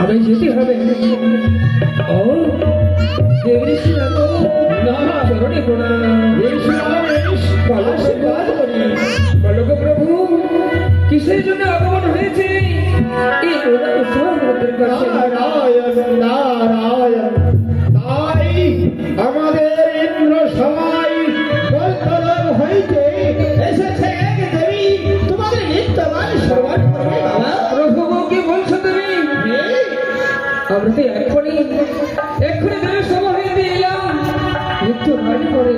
हमें जीती हमें ओ देवी श्री नामा करोड़े प्रणाम आशीर्वाद करी बोलो प्रभु किसेर जন্য আগমন হয়েছে এই উৎসবের কাছে নারায়ণ নারায়ণ তাই আমাদের ইন্দ্র সবাই কলকলার হইতে এসেছে এক দেবী তোমাদের নিত্যমান শ্রবণ করবে বাবা প্রভু কি বলছো তুমি আমরা তো এক্ষুনি দেবের সভা হইতে এলাম নিত্য বাড়ি করে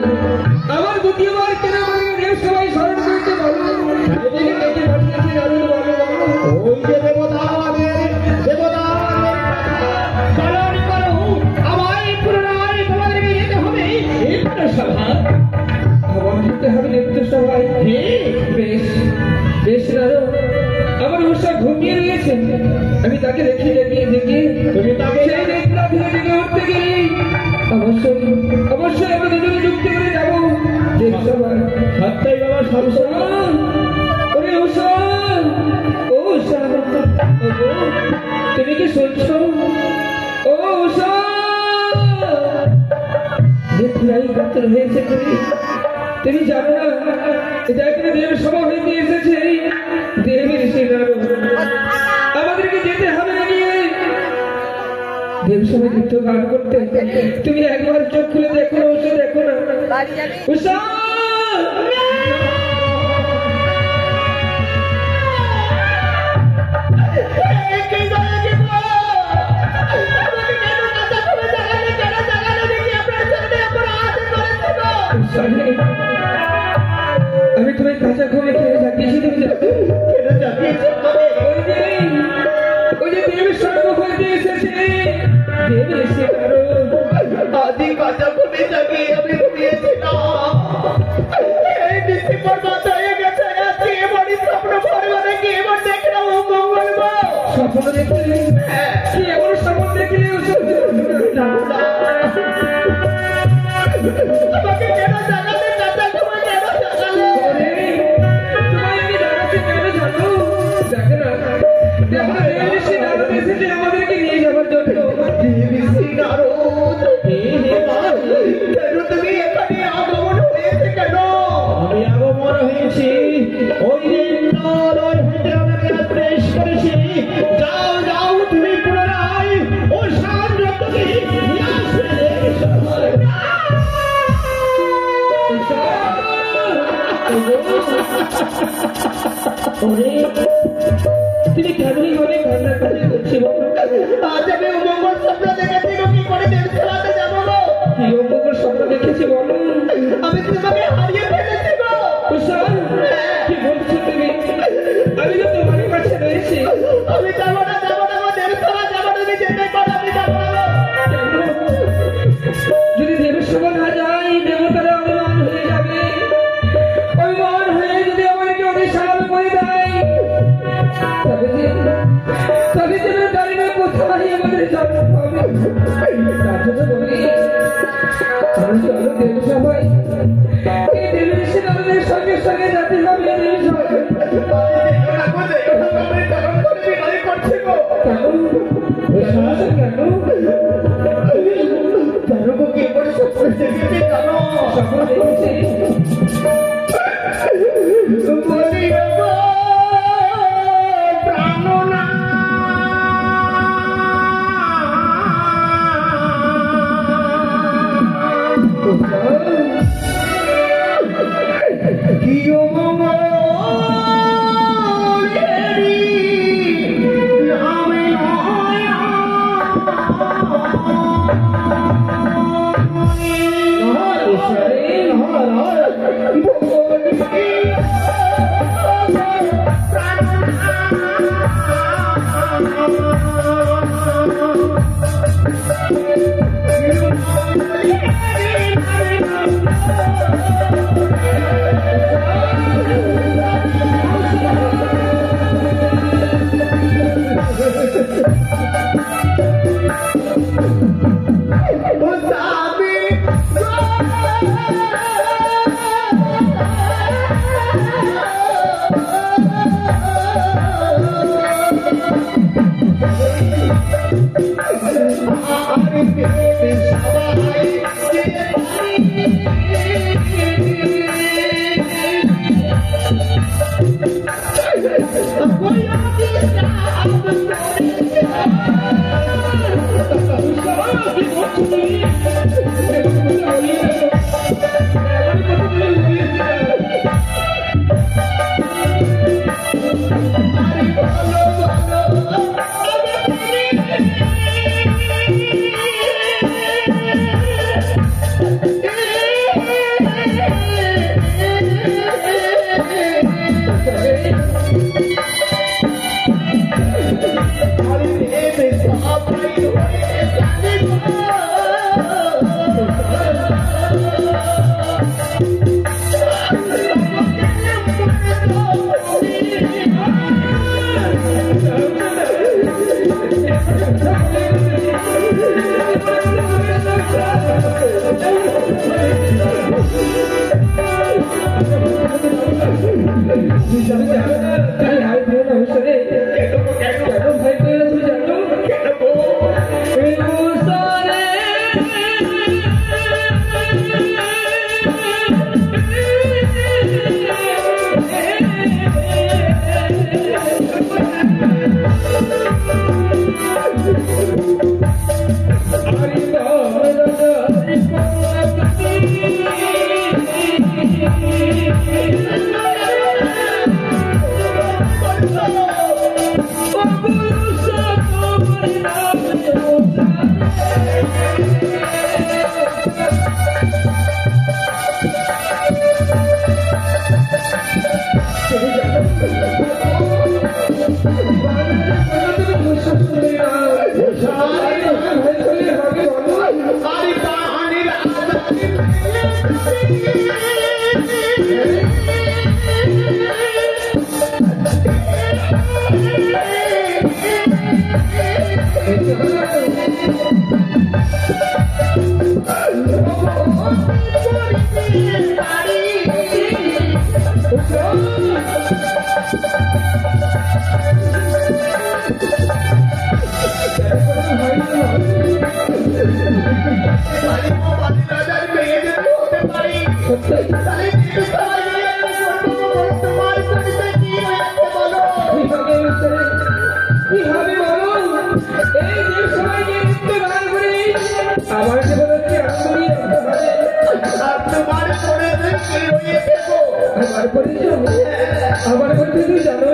আমার দ্বিতীয়বার কেন আমাকে দেব সবাই স্মরণ করতে বলো এদিকে ডেকে পাঠিয়েছি নারদ বলো ওই যে দেবতাদের পালন করো আমায় পুনরায় তোমাদেরকে যেতে হবে ইন্দ্র সভা ভগবান যেতে হবে নিত্য সভায় বেশ বেশ নারদ আমার উৎসাহ ঘুমিয়ে রয়েছে আমি তাকে দেখি তুমি তাকে সেই নেত্রা ধীরে জেগে উঠতে গেলেই অবশ্যই অবশ্যই আমরা দুজনে যুক্তি করে যাবো দেব সভায় সত্যই বাবা সরস্বতী ওরে উষা ও উষা তুমি কি শুনছো ও উষা নেত্রাই কাতর হয়েছে তুমি জানো না এটা এখানে দেবের সভা হইতে এসেছে দেবের সে নারদ আমাদেরকে যেতে হবে না গিয়ে দেব সভায় নৃত্য গান করতে তুমি একবার চোখ খুলে দেখো না উষা দেখো না উষা আমি তোমায় কাঁচা ঘুমে খেয়ে যাচ্ছি তুমি ওই যে দেবের সর্ব হইতে এসেছে দেব এসে কারো আদি কাঁচা ঘুমে যাকে আমি ঘুমিয়েছিলাম এই ডিসেম্বর মাস হয়ে গেছে আজকে এবারই স্বপ্ন পরিবারে কি এবার দেখলাম মঙ্গল স্বপ্ন দেখলে কি এমন স্বপ্ন দেখলে আমাকে কেন জানালে কাঁচা ঘুমে কেন জানালে তোমায় আমি জানাচ্ছি কেন জানো দেখে না দেখো দেবের সে নারদ এসেছে আমাদেরকে নিয়ে যাবার জন্য দেবী নারদ কেন তুমি এখানে আগমন হয়েছে কেন আমি আগমন হয়েছি ওই ইন্দ্রলোক হইতে আমাকে আদেশ করেছি যাও যাও তুমি পুনরায় ও সান্দ্রকে নিয়ে আসবে তুমি কেমনই ভাবে কান্না করে করছি বলো আজ আমি মঙ্গল স্বপ্ন দেখেছি কি করে দেব খেলাতে যাবো গো কি অমঙ্গল স্বপ্ন দেখেছি বলো আমি তোমাকে হারিয়ে ফেলেছি গো কুশল কি বলছো তুমি আমি তো তোমার কাছে রয়েছি আমি যাবো না গো দেব খেলা যাবো না আমি যেতে পারবো আমি যাবো না যদি দেবের সভা না যায় দেবতারা অভিমান হয়ে যাবে অভিমান হয়ে যদি আমাকে অভিশাপ করে দেয় তবে যেন জানি না কোথায় আমাদের জন্ম হবে তার জন্য বলি আমি চলো দেব সভায় এই দেবের সে আমাদের সঙ্গে সঙ্গে যেতে হবে দেব সভায় আরে প্রেমে সবাই আমার পরিচয় জানো